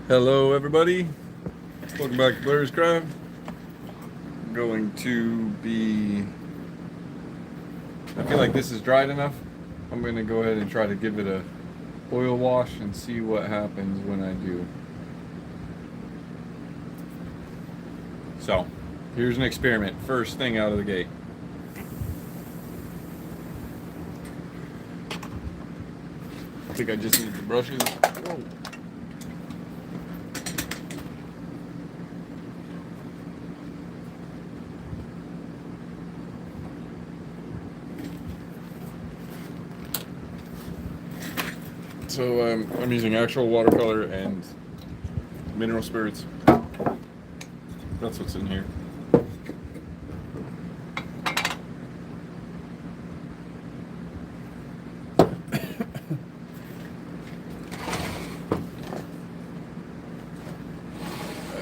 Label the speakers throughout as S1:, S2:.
S1: Hello everybody, welcome back to Blair's Craft. I'm going to be, I feel like this is dried enough. I'm going to go ahead and try to give it a oil wash and see what happens when I do. So, here's an experiment, first thing out of the gate. I think I just need the brushes. Whoa. So I'm using actual watercolor and mineral spirits. That's what's in here.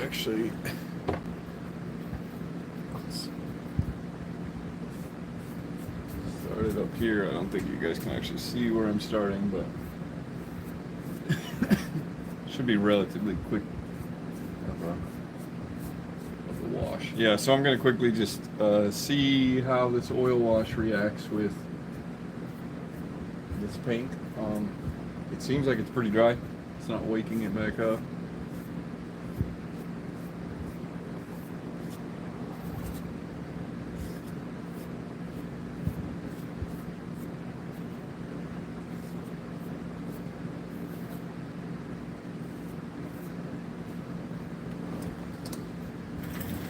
S1: Actually, started up here. I don't think you guys can actually see where I'm starting, but should be relatively quick of a wash. Yeah, so I'm going to quickly just see how this oil wash reacts with this paint. It seems like it's pretty dry. It's not waking it back up.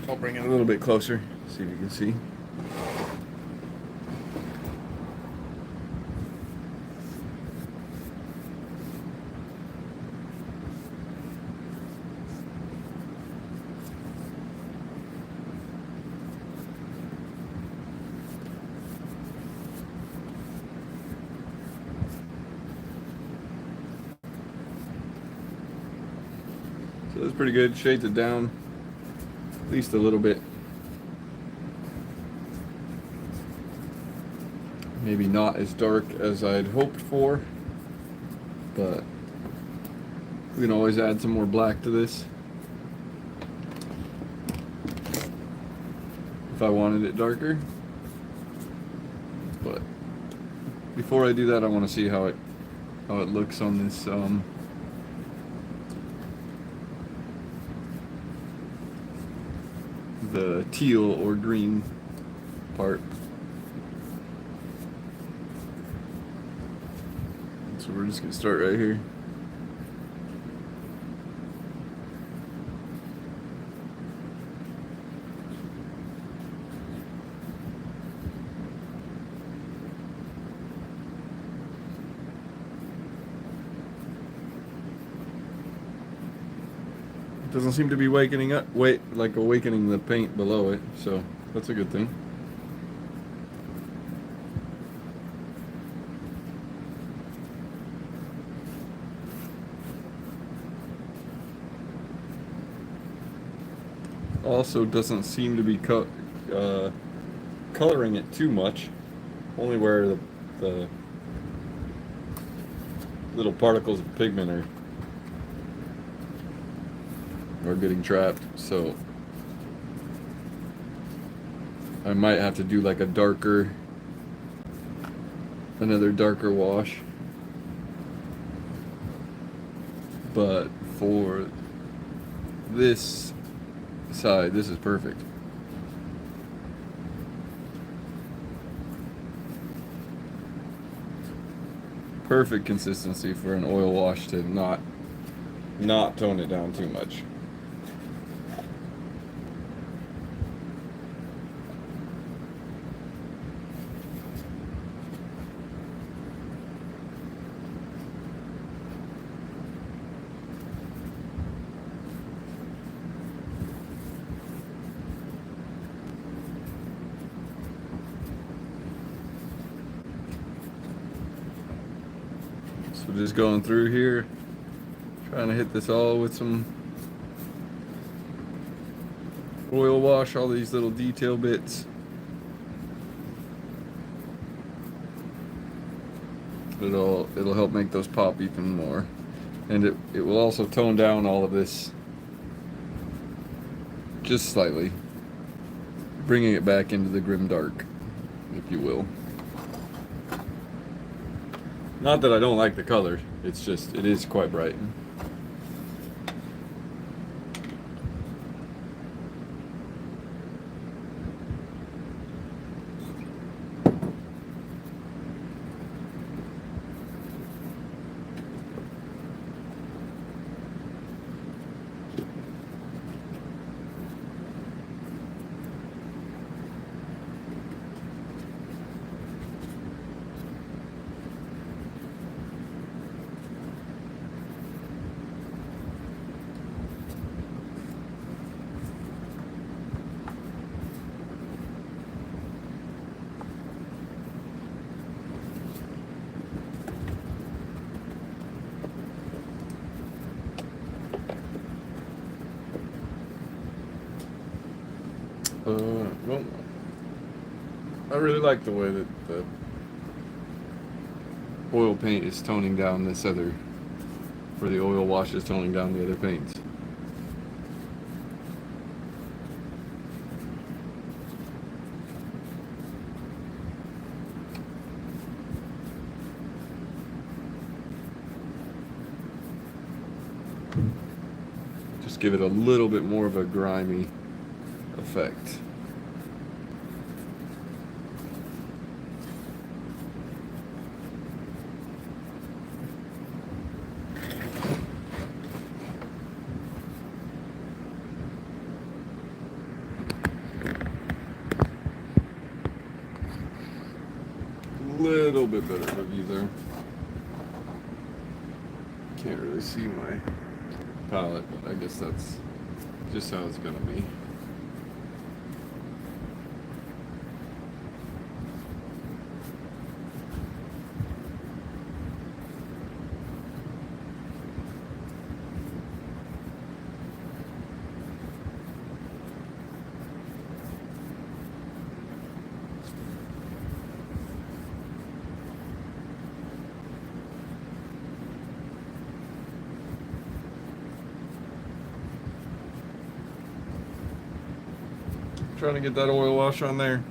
S1: I'll bring it a little bit closer, see if you can see. So that's pretty good. Shades it down at least a little bit. Maybe not as dark as I'd hoped for, but we can always add some more black to this if I wanted it darker. But before I do that, I want to see how it looks on this the teal or green part. So we're just gonna start right here. It doesn't seem to be awakening the paint below it, so that's a good thing. Also doesn't seem to be coloring it too much, only where the little particles of pigment are getting trapped. So I might have to do like another darker wash, but for this side, this is perfect. Perfect consistency for an oil wash to not tone it down too much. So just going through here, trying to hit this all with some oil wash, all these little detail bits. It'll help make those pop even more. And it will also tone down all of this just slightly, bringing it back into the grim dark, if you will. Not that I don't like the color, it's just, it is quite bright. Well, I really like the way that the oil paint is toning down this other, or the oil wash is toning down the other paints. Just give it a little bit more of a grimy effect. Little bit better of a view there. Can't really see my palette, but I guess that's just how it's gonna be. Trying to get that oil wash on there.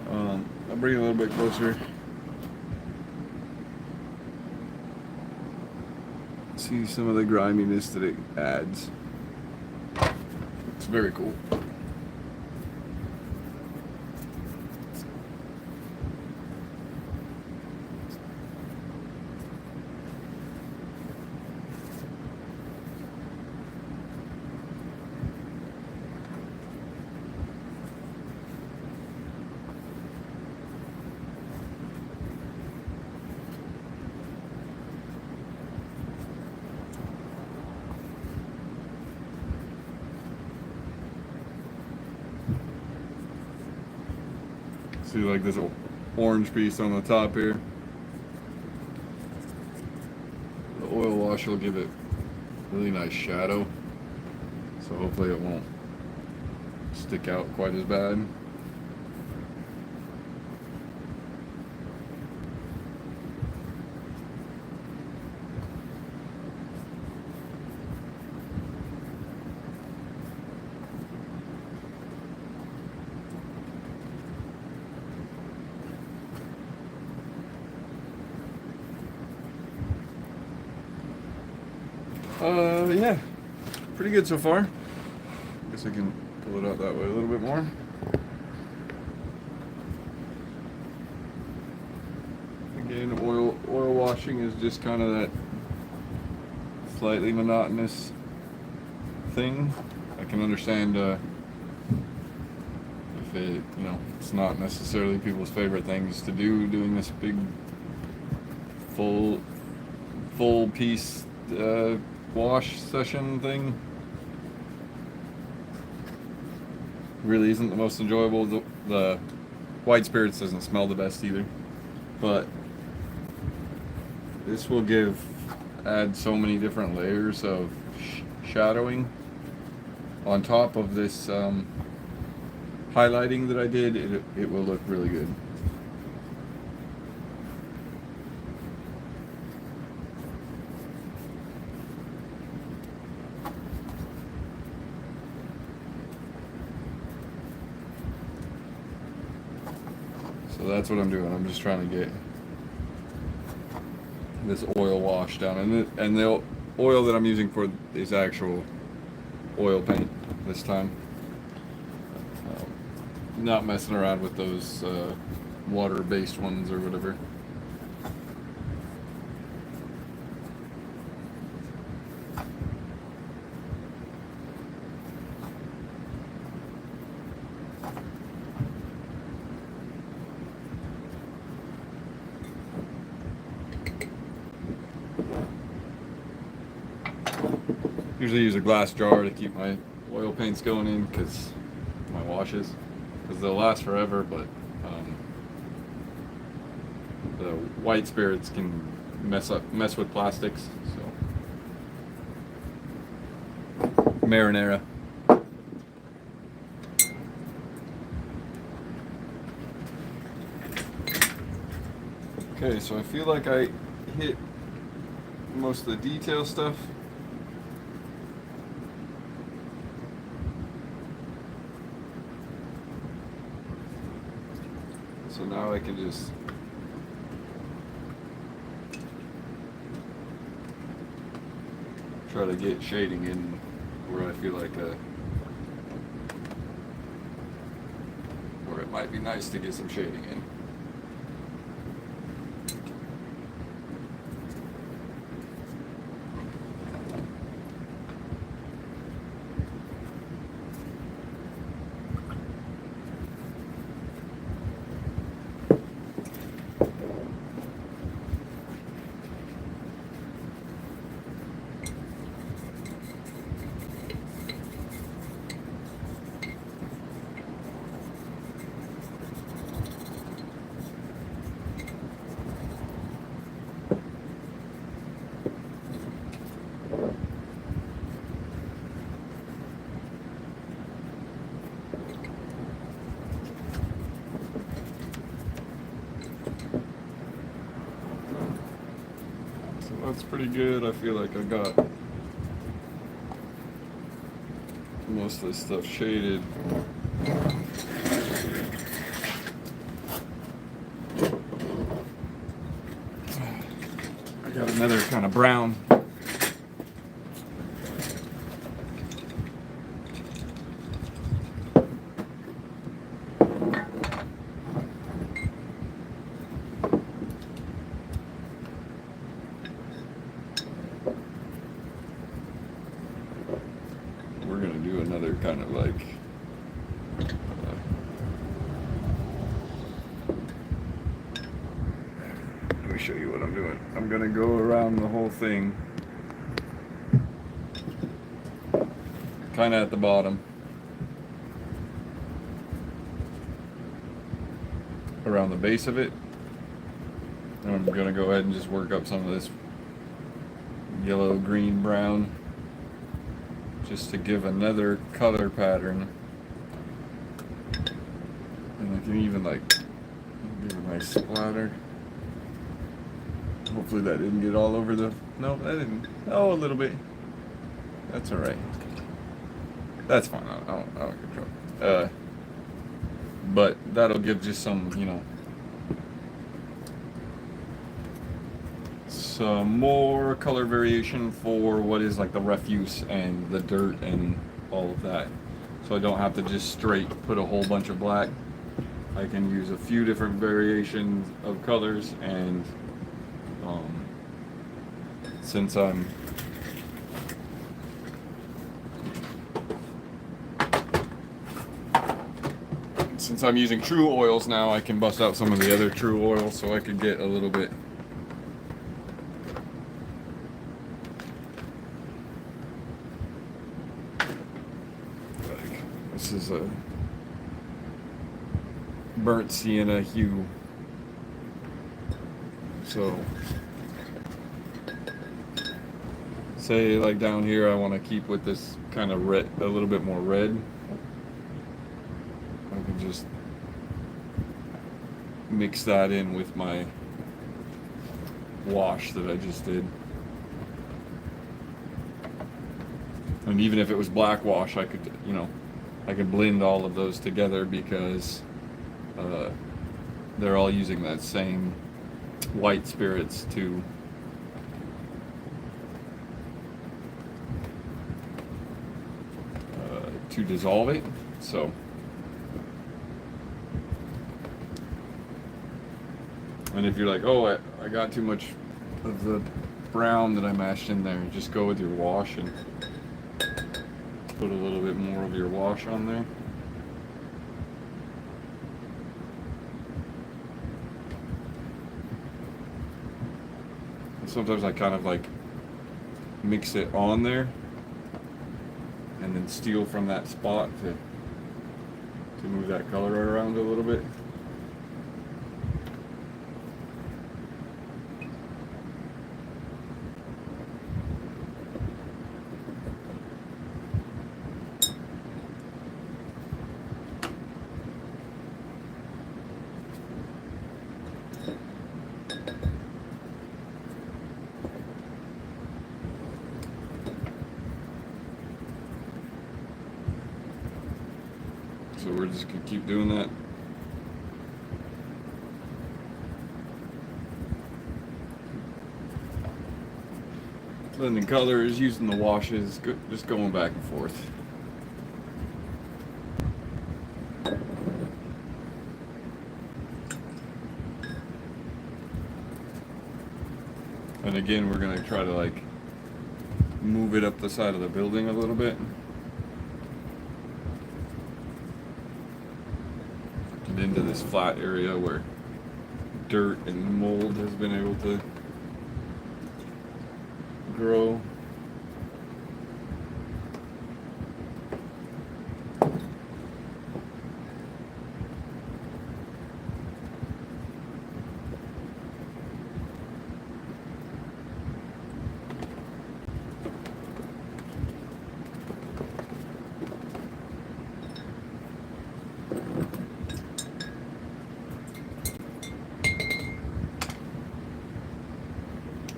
S1: I'll bring it a little bit closer. See some of the griminess that it adds. It's very cool. See, like this orange piece on the top here. The oil wash will give it really nice shadow, so hopefully it won't stick out quite as bad. Yeah, pretty good so far. Guess I can pull it out that way a little bit more. Again, oil washing is just kind of that slightly monotonous thing. I can understand if it, it's not necessarily people's favorite things to do, doing this big full piece wash session thing. Really isn't the most enjoyable. The white spirits doesn't smell the best either, but this will add so many different layers of shadowing on top of this highlighting that I did. It will look really good. So that's what I'm doing. I'm just trying to get this oil wash down, and the oil that I'm using for is actual oil paint this time. Not messing around with those water-based ones or whatever. Usually use a glass jar to keep my oil paints going in, because my washes, because they'll last forever, but the white spirits can mess with plastics. So marinara. Okay, so I feel like I hit most of the detail stuff. So now I can just try to get shading in where I feel like where it might be nice to get some shading in. That's pretty good. I feel like I got most of this stuff shaded. I got another kind of brown. We're gonna do another kind of like let me show you what I'm doing. I'm gonna go around the whole thing, kind of at the bottom, around the base of it, and I'm gonna go ahead and just work up some of this yellow, green, brown, just to give another color pattern. And I can even like give a nice splatter. Hopefully that didn't get all over the, no, that didn't. Oh, a little bit. That's all right. That's fine. I don't control. But that'll give just some, you know, some more color variation for what is like the refuse and the dirt and all of that. So I don't have to just straight put a whole bunch of black. I can use a few different variations of colors, and since I'm using true oils now, I can bust out some of the other true oils, so I could get a little bit like, this is a burnt sienna hue. So say like down here I want to keep with this kind of red, a little bit more red. I can just mix that in with my wash that I just did. And even if it was black wash, I could, you know, I could blend all of those together, because they're all using that same white spirits to dissolve it. So, and if you're like, oh, I got too much of the brown that I mashed in there, just go with your wash and put a little bit more of your wash on there. And sometimes I kind of like mix it on there and then steal from that spot to move that color around a little bit. So we're just gonna keep doing that. Blending colors, using the washes, just going back and forth. And again, we're gonna try to like move it up the side of the building a little bit. And into this flat area where dirt and mold has been able to grow.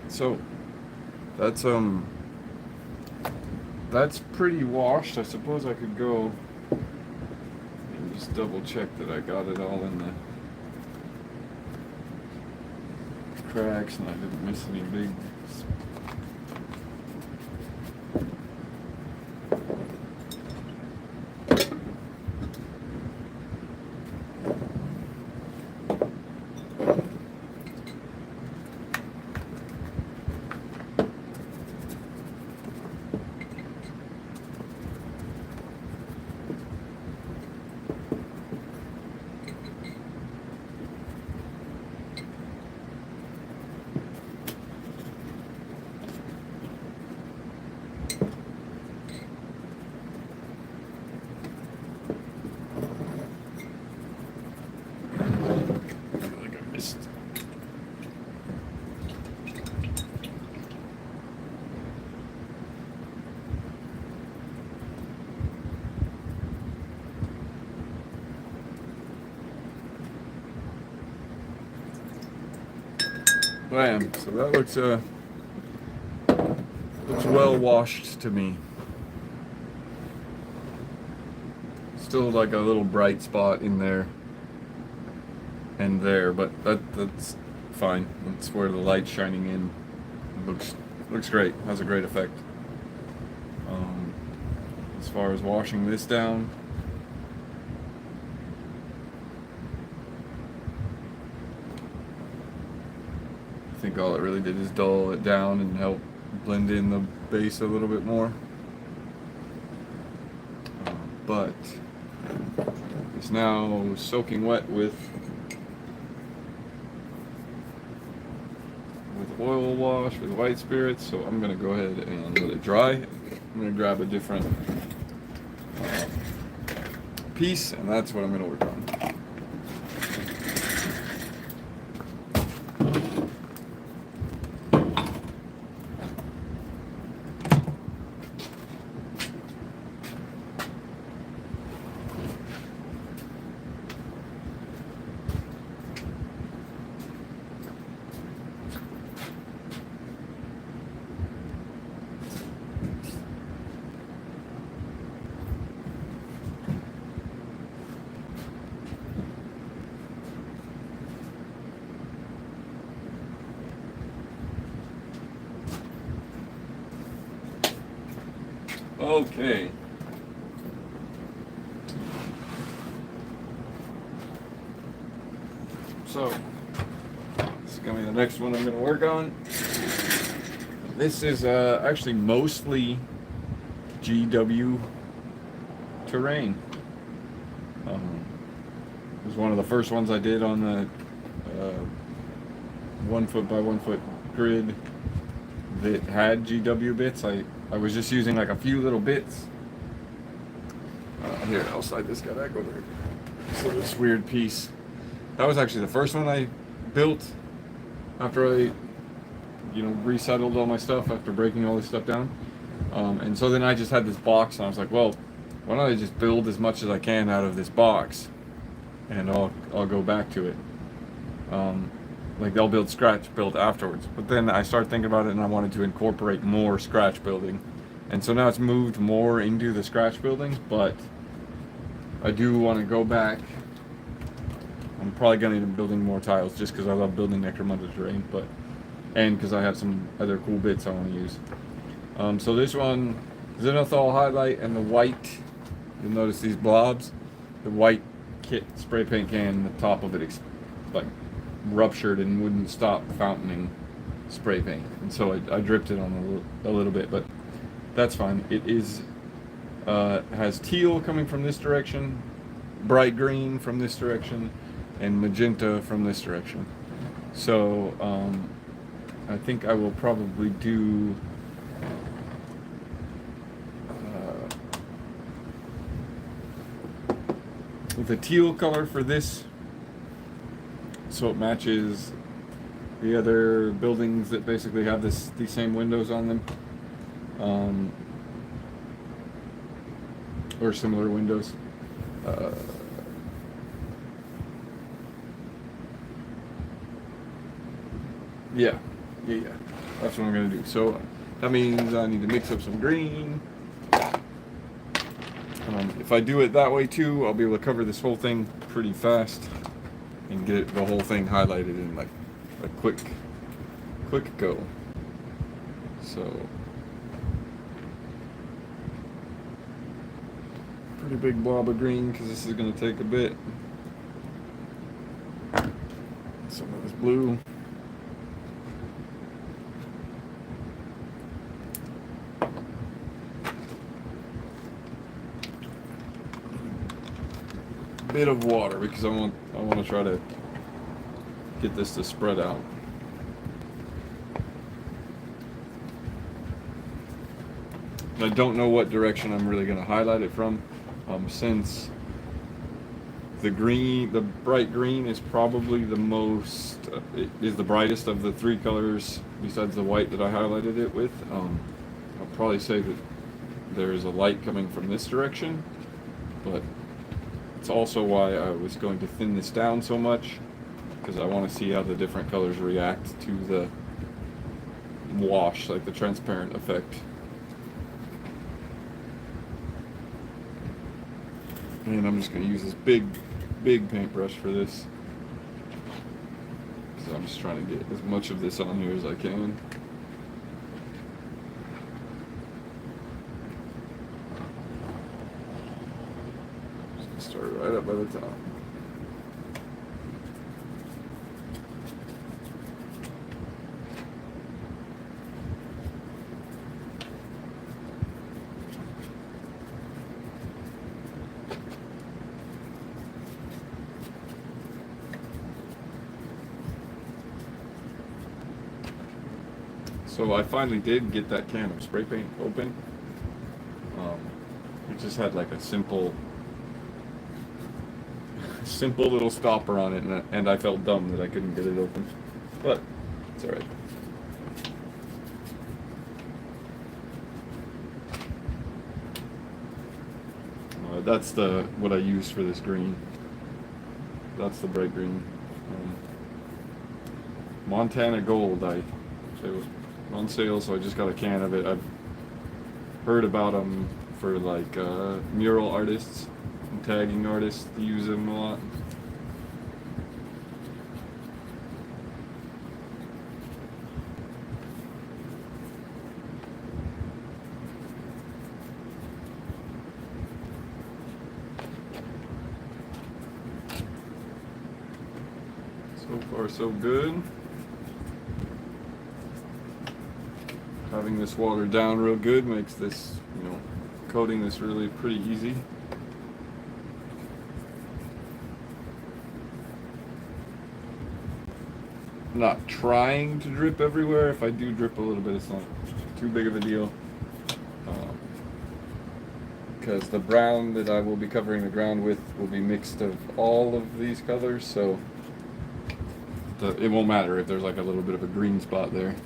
S1: So that's pretty washed. I suppose I could go and just double check that I got it all in the cracks and I didn't miss any big Bam. So that looks well washed to me. Still like a little bright spot in there and there, but that's fine. That's where the light's shining in. It looks great. Has a great effect. As far as washing this down, I think all it really did is dull it down and help blend in the base a little bit more. But it's now soaking wet with oil wash, with white spirits, so I'm going to go ahead and let it dry. I'm going to grab a different piece, and that's what I'm going to work on. Okay. So, this is going to be the next one I'm going to work on. This is actually mostly GW terrain. It was one of the first ones I did on the 1 foot by 1 foot grid that had GW bits. I was just using like a few little bits. Here, I'll slide this guy back over here. So this weird piece. That was actually the first one I built after I, resettled all my stuff after breaking all this stuff down. And so then I just had this box, and I was like, well, why don't I just build as much as I can out of this box, and I'll go back to it. Like they'll build scratch build afterwards. But then I started thinking about it, and I wanted to incorporate more scratch building, and so now it's moved more into the scratch building. But I do want to go back. I'm probably going to end up building more tiles just because I love building Necromunda terrain, and because I have some other cool bits I want to use. So this one, Zenithal highlight, and the white. You'll notice these blobs. The white kit spray paint can, the top of it like ruptured and wouldn't stop fountaining spray paint, and so I dripped it on a little bit, but that's fine. It is has teal coming from this direction, bright green from this direction, and magenta from this direction. So I think I will probably do the teal color for this, so it matches the other buildings that basically have these same windows on them, or similar windows. Yeah, that's what I'm gonna do. So that means I need to mix up some green. If I do it that way too, I'll be able to cover this whole thing pretty fast and get the whole thing highlighted in like a quick go. So pretty big blob of green because this is going to take a bit. Some of this blue. Bit of water because I want to try to get this to spread out. I don't know what direction I'm really going to highlight it from, since the bright green is probably the most, it is the brightest of the three colors besides the white that I highlighted it with. I'll probably say that there's a light coming from this direction, but it's also why I was going to thin this down so much, because I want to see how the different colors react to the wash, like the transparent effect. And I'm just going to use this big paintbrush for this, because I'm just trying to get as much of this on here as I can. Start right up by the top. So I finally did get that can of spray paint open. It just had like a simple little stopper on it, and I felt dumb that I couldn't get it open, but it's alright. That's what I use for this green. That's the bright green. Montana Gold. It was on sale, so I just got a can of it. I've heard about them for like mural artists and tagging artists. They use them a lot. far so good. Having this watered down real good makes this, coating this really pretty easy. I'm not trying to drip everywhere. If I do drip a little bit, it's not too big of a deal. Because the brown that I will be covering the ground with will be mixed of all of these colors, so it won't matter if there's like a little bit of a green spot there.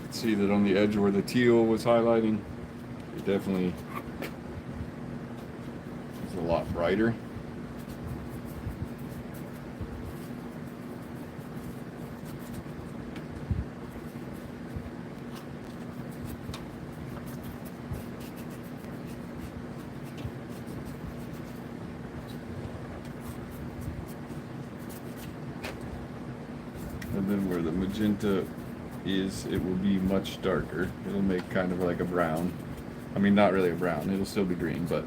S1: See that on the edge where the teal was highlighting, it definitely is a lot brighter. And then where the magenta is, it will be much darker. It'll make kind of like a brown. I mean, not really a brown, it'll still be green, but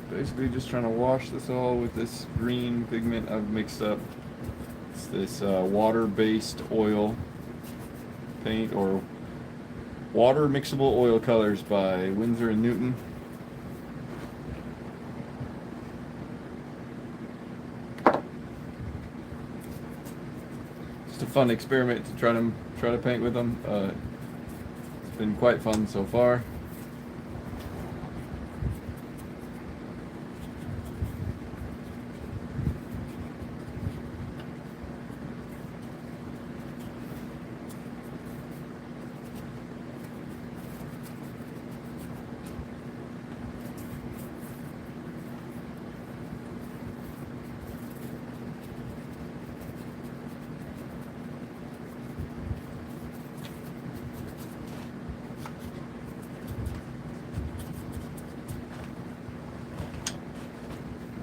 S1: basically just trying to wash this all with this green pigment I've mixed up. It's this water-based oil paint, or water mixable oil colors by Winsor and Newton. Just a fun experiment to try to paint with them. It's been quite fun so far.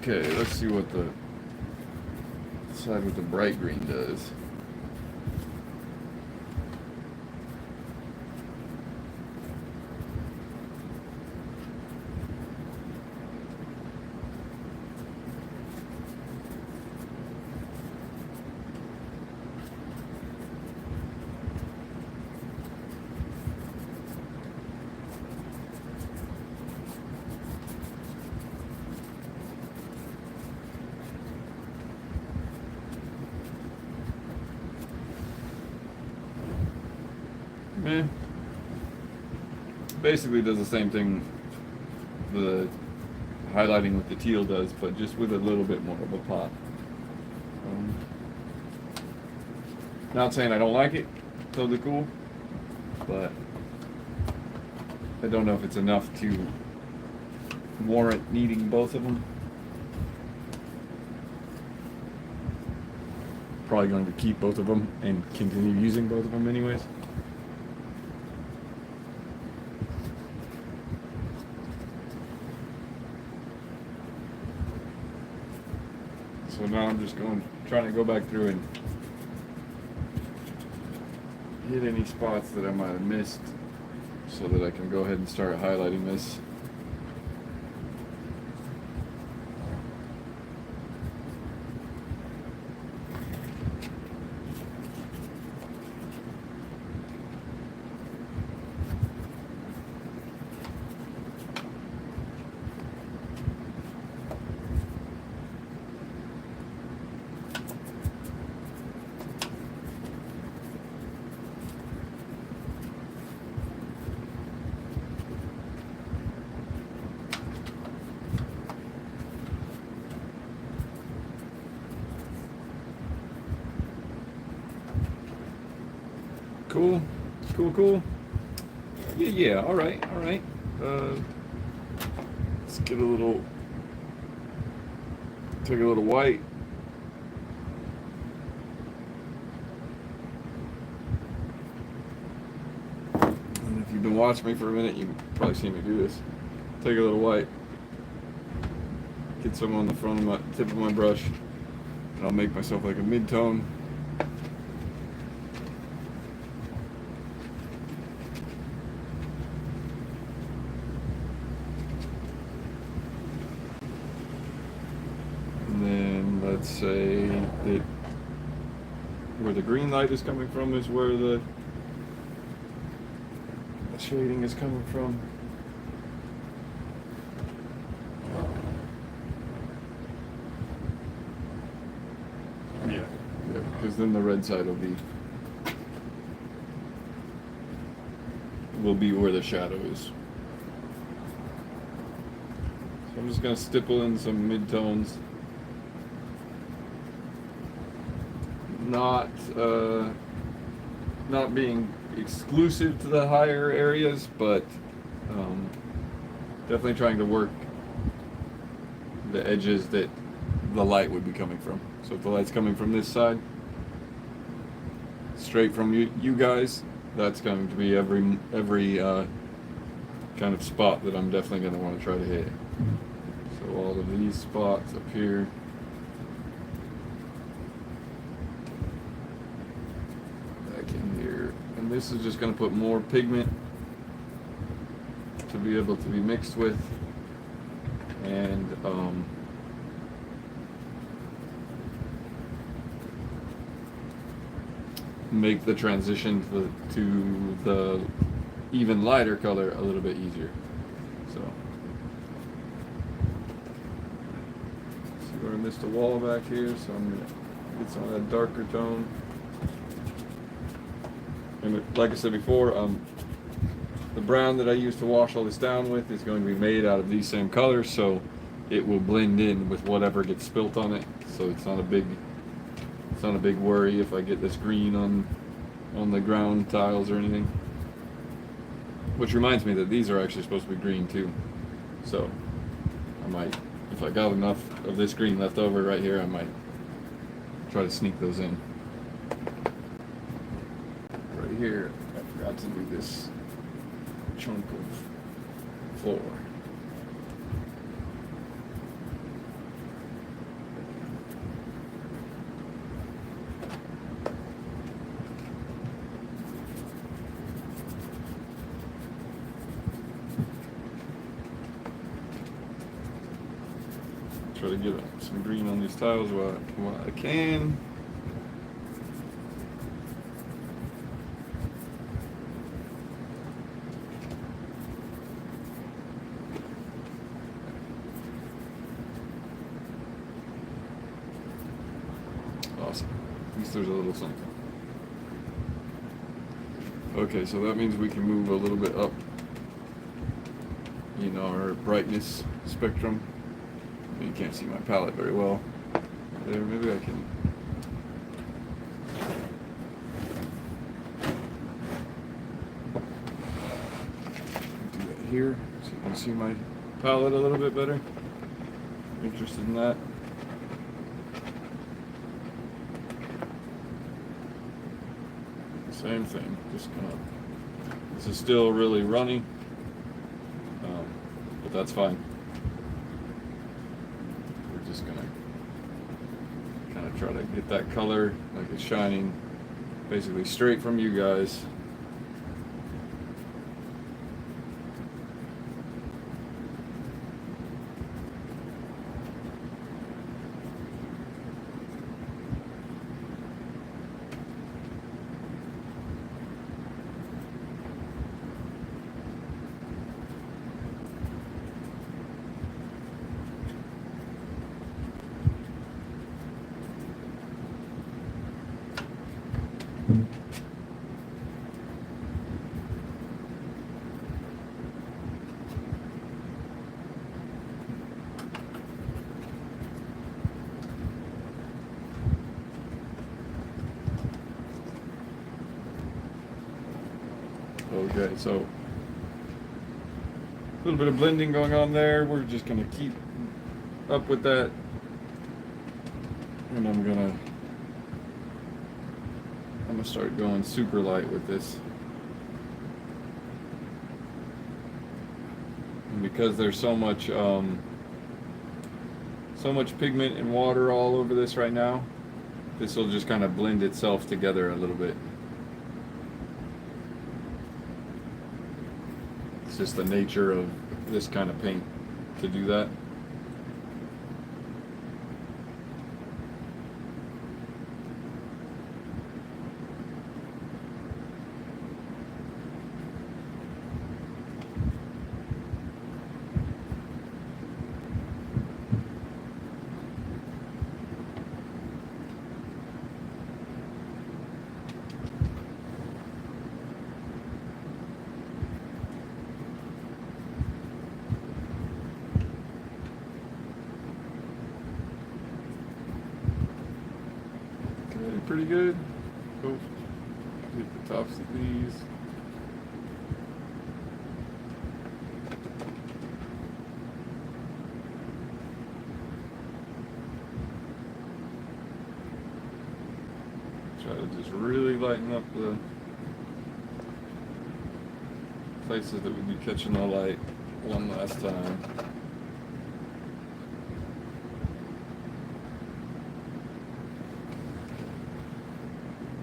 S1: Okay, let's see what the side with the bright green does. Basically does the same thing the highlighting with the teal does, but just with a little bit more of a pop. Not saying I don't like it, totally cool, but I don't know if it's enough to warrant needing both of them. Probably going to keep both of them and continue using both of them anyways. So now I'm just trying to go back through and hit any spots that I might have missed so that I can go ahead and start highlighting this. Cool, cool. Yeah. All right. Let's get a little. Take a little white. And if you've been watching me for a minute, you've probably seen me do this. Take a little white. Get some on the front of my tip of my brush, and I'll make myself like a mid-tone. And then let's say that where the green light is coming from is where the shading is coming from. Yeah, because then the red side will be where the shadow is. So I'm just gonna stipple in some midtones. Not being exclusive to the higher areas, but definitely trying to work the edges that the light would be coming from. So if the light's coming from this side, straight from you guys, that's going to be every kind of spot that I'm definitely going to want to try to hit. So all of these spots up here. Back in here. And this is just going to put more pigment to be able to be mixed with. And make the transition to the even lighter color a little bit easier. So, see where I missed a wall back here, so I'm going to get some of that darker tone. And like I said before, the brown that I use to wash all this down with is going to be made out of these same colors, so it will blend in with whatever gets spilt on it. So it's not a big worry if I get this green on the ground tiles or anything. Which reminds me that these are actually supposed to be green too. So I might, if I got enough of this green left over right here, I might try to sneak those in. Right here, I forgot to do this chunk of floor. Try to get some green on these tiles while I can. Awesome. At least there's a little something. Okay, so that means we can move a little bit up in our brightness spectrum. You can't see my palette very well. There, maybe I can. Do that here so you can see my palette a little bit better. Interested in that? Same thing, just kind of. This is still really runny, but that's fine. We're just gonna kind of try to get that color like it's shining basically straight from you guys. Okay, so a little bit of blending going on there. We're just gonna keep up with that, and I'm gonna start going super light with this. And because there's so much pigment and water all over this right now, this will just kind of blend itself together a little bit. It's just the nature of this kind of paint to do that. Pretty good. Go hit the tops of these. Try to just really lighten up the places that would be catching the light one last time.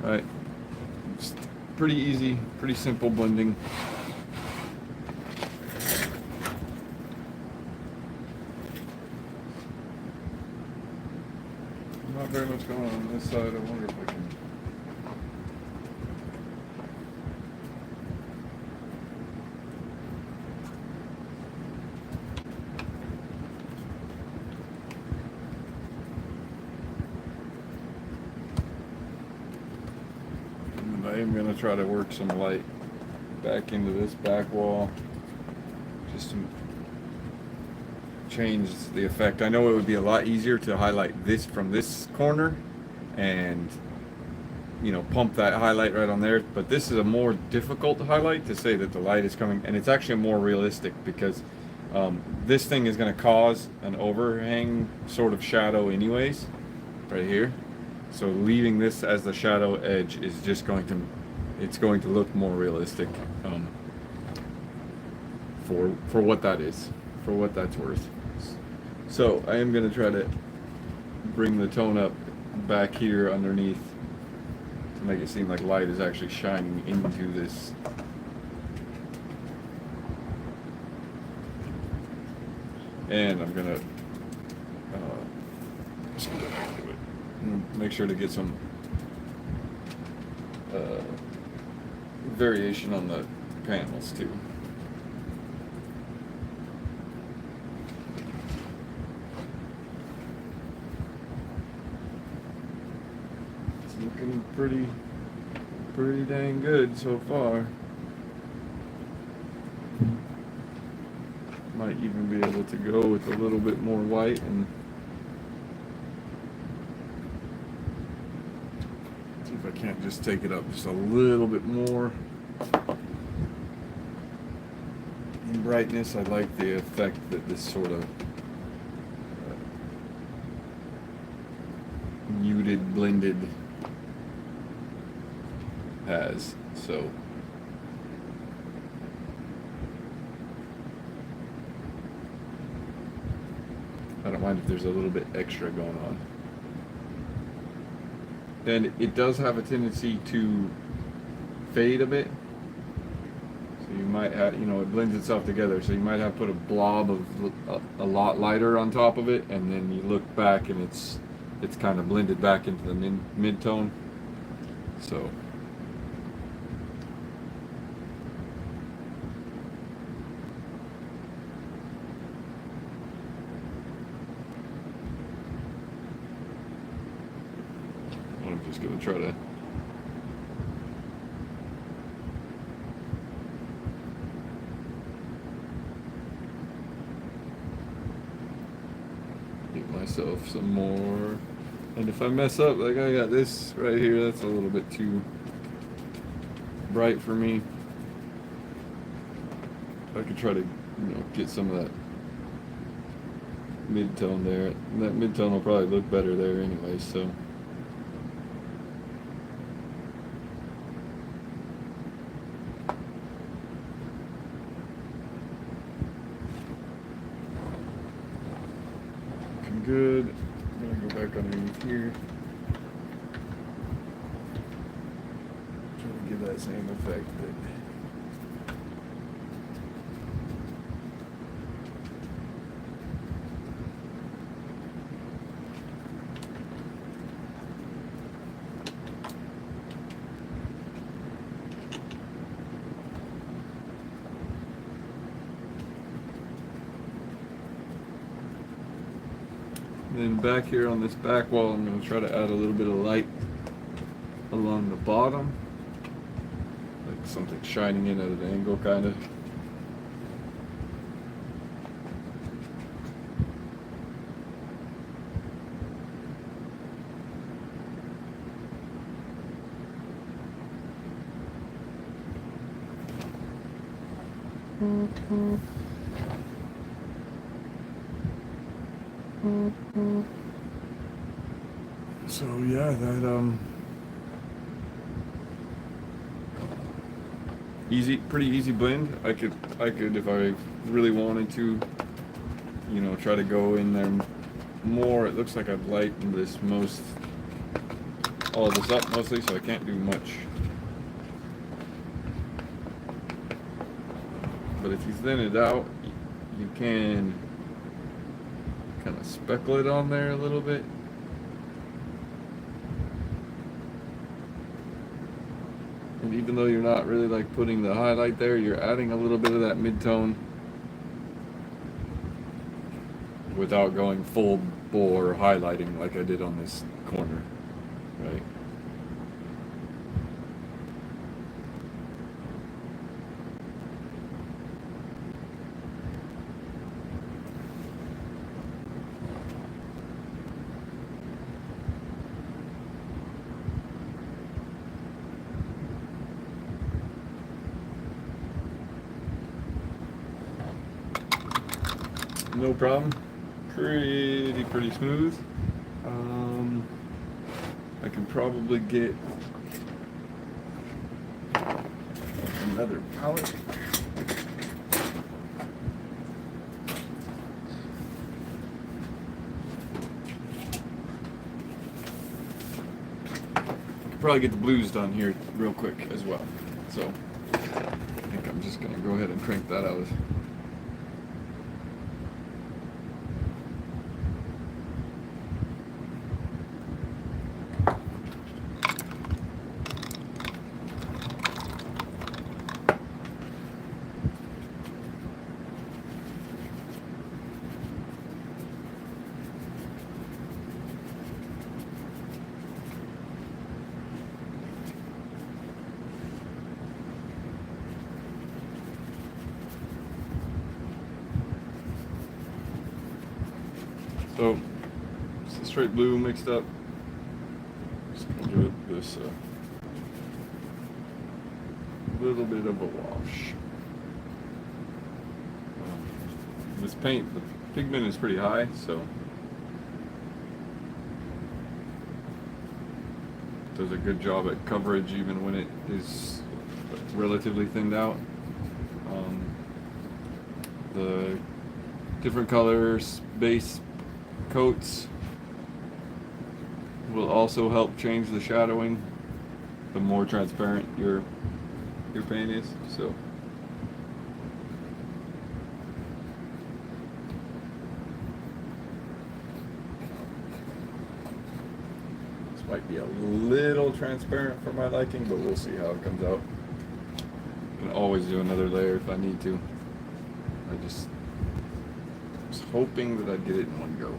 S1: Alright, just pretty easy, pretty simple blending. Not very much going on this side. I wonder if I can. I am going to try to work some light back into this back wall just to change the effect. I know it would be a lot easier to highlight this from this corner and, you know, pump that highlight right on there, but this is a more difficult highlight to say that the light is coming, and it's actually more realistic because this thing is going to cause an overhang sort of shadow anyways right here. So leaving this as the shadow edge is just going to, it's going to look more realistic for what that is, for what that's worth. So I am going to try to bring the tone up back here underneath to make it seem like light is actually shining into this. And I'm going to just go back to it. Make sure to get some variation on the panels too. It's looking pretty dang good so far. Might even be able to go with a little bit more white and I can't just take it up just a little bit more in brightness. I like the effect that this sort of muted blended has. So I don't mind if there's a little bit extra going on. And it does have a tendency to fade a bit. So you might have, you know, it blends itself together. So you might have put a blob of a lot lighter on top of it, and then you look back and it's kind of blended back into the mid-tone. So I'm just going to try to give myself some more. And if I mess up, like I got this right here, that's a little bit too bright for me. I could try to, get some of that mid-tone there. And that mid-tone will probably look better there anyway, so. Looking good. I'm gonna go back underneath here. Try to give that same effect. Then back here on this back wall, I'm going to try to add a little bit of light along the bottom, like something shining in at an angle, kind of. So yeah, that pretty easy blend. I could if I really wanted to, try to go in there more. It looks like I've lightened this all this up mostly, so I can't do much. But if you thin it out, you can kind of speckle it on there a little bit. And even though you're not really like putting the highlight there, you're adding a little bit of that mid-tone without going full bore highlighting like I did on this corner, right? No problem. Pretty smooth. I can probably get another palette. Could probably get the blues done here real quick as well. So I think I'm just gonna go ahead and crank that out. So it's the straight blue mixed up. Just gonna give it this little bit of a wash. This paint, the pigment is pretty high, so it does a good job at coverage even when it is relatively thinned out. The different colors, base coats will also help change the shadowing the more transparent your paint is. So this might be a little transparent for my liking, but we'll see how it comes out. Can always do another layer if I need to. I just was hoping that I'd get it in one go.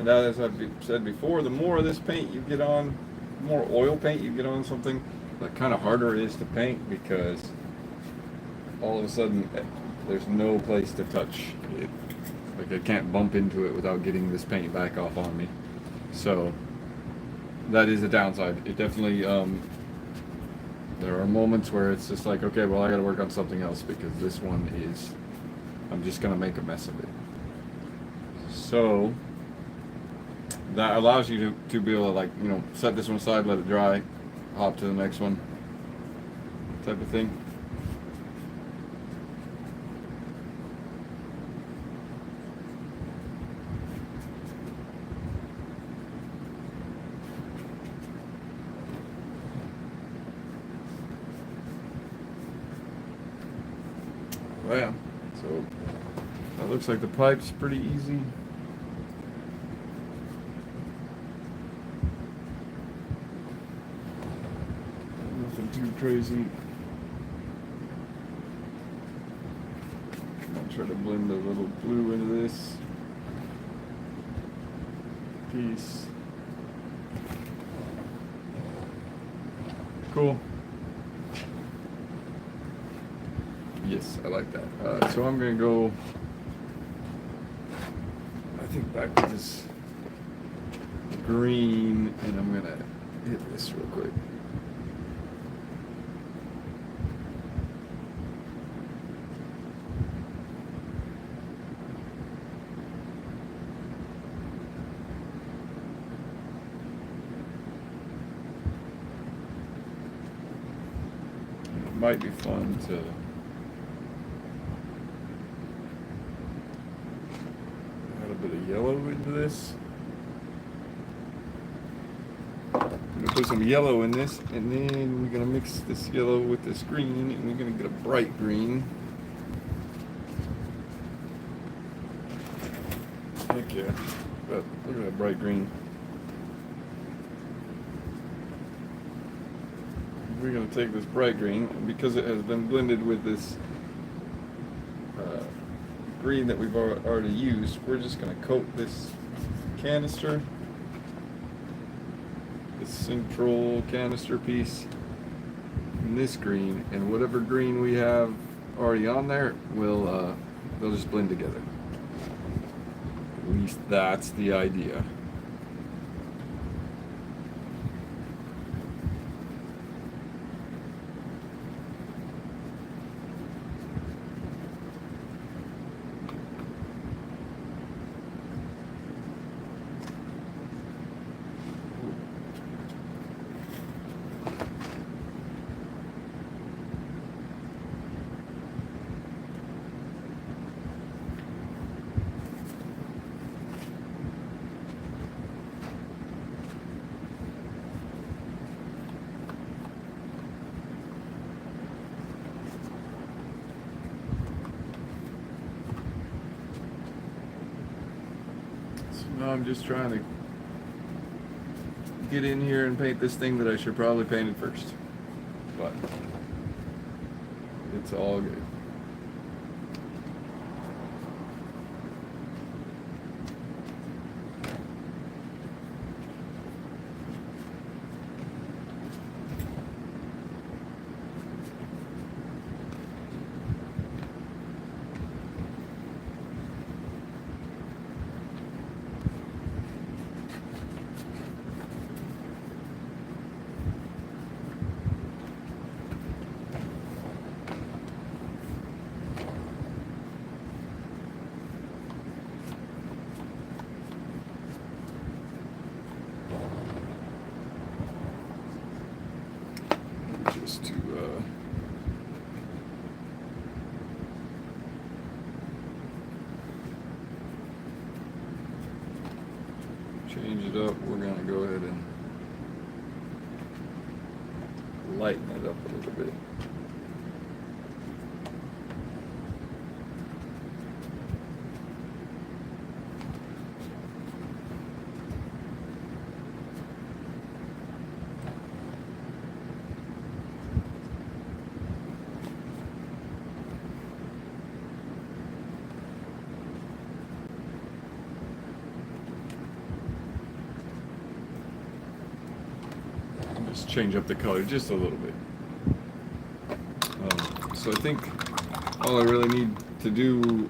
S1: And as I've said before, the more of this paint you get on, the more oil paint you get on something, the kind of harder it is to paint, because all of a sudden there's no place to touch it. Like I can't bump into it without getting this paint back off on me. So that is a downside. It definitely, there are moments where it's just like, okay, well, I got to work on something else, because this one is, I'm just going to make a mess of it. So that allows you to be able to, like, you know, set this one aside, let it dry, hop to the next one, type of thing. Yeah, so that looks like the pipe's pretty easy. Nothing too crazy. I'll try to blend a little blue into this piece. Cool. Yes, I like that. So I'm gonna go, I think, back to this green, and I'm gonna hit this real quick. It might be fun to add a bit of yellow into this. I'm gonna put some yellow in this, and then we're gonna mix this yellow with this green, and we're gonna get a bright green. Heck yeah. But look at that bright green. We're going to take this bright green, and because it has been blended with this green that we've already used, we're just going to coat this canister, this central canister piece, in this green, and whatever green we have already on there will they'll just blend together. At least that's the idea. Now I'm just trying to get in here and paint this thing that I should probably paint it first, but it's all good. Just to change it up, we're going to go ahead and lighten it up a little bit. just change up the color just a little bit. So I think all I really need to do,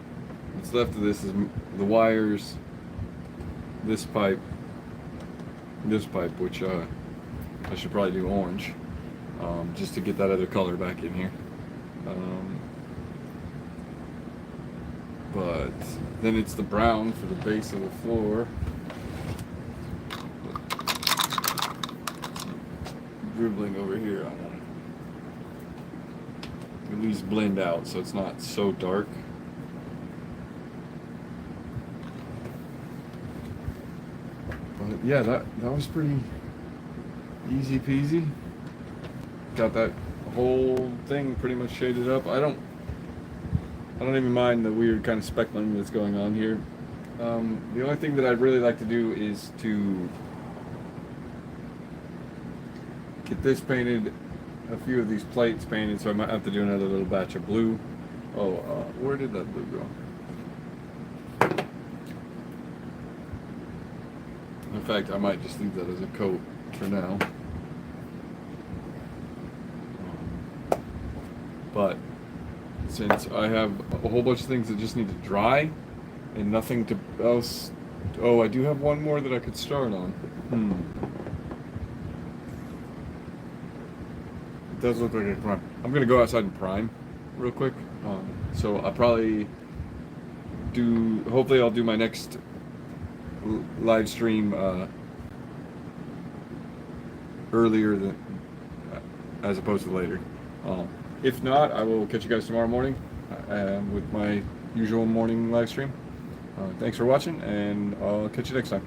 S1: what's left of this, is the wires, this pipe, which I should probably do orange, just to get that other color back in here. But then it's the brown for the base of the floor. Dribbling over here, I want to at least blend out so it's not so dark. But yeah, that was pretty easy peasy. Got that whole thing pretty much shaded up. I don't even mind the weird kind of speckling that's going on here. The only thing that I'd really like to do is to get this painted, a few of these plates painted, so I might have to do another little batch of blue. Oh, where did that blue go? In fact, I might just leave that as a coat for now. But since I have a whole bunch of things that just need to dry and nothing else. Oh, I do have one more that I could start on. It does look like a prime. I'm gonna go outside and prime real quick. So I'll probably do, hopefully I'll do my next live stream earlier than as opposed to later. If not, I will catch you guys tomorrow morning with my usual morning live stream. Thanks for watching, and I'll catch you next time.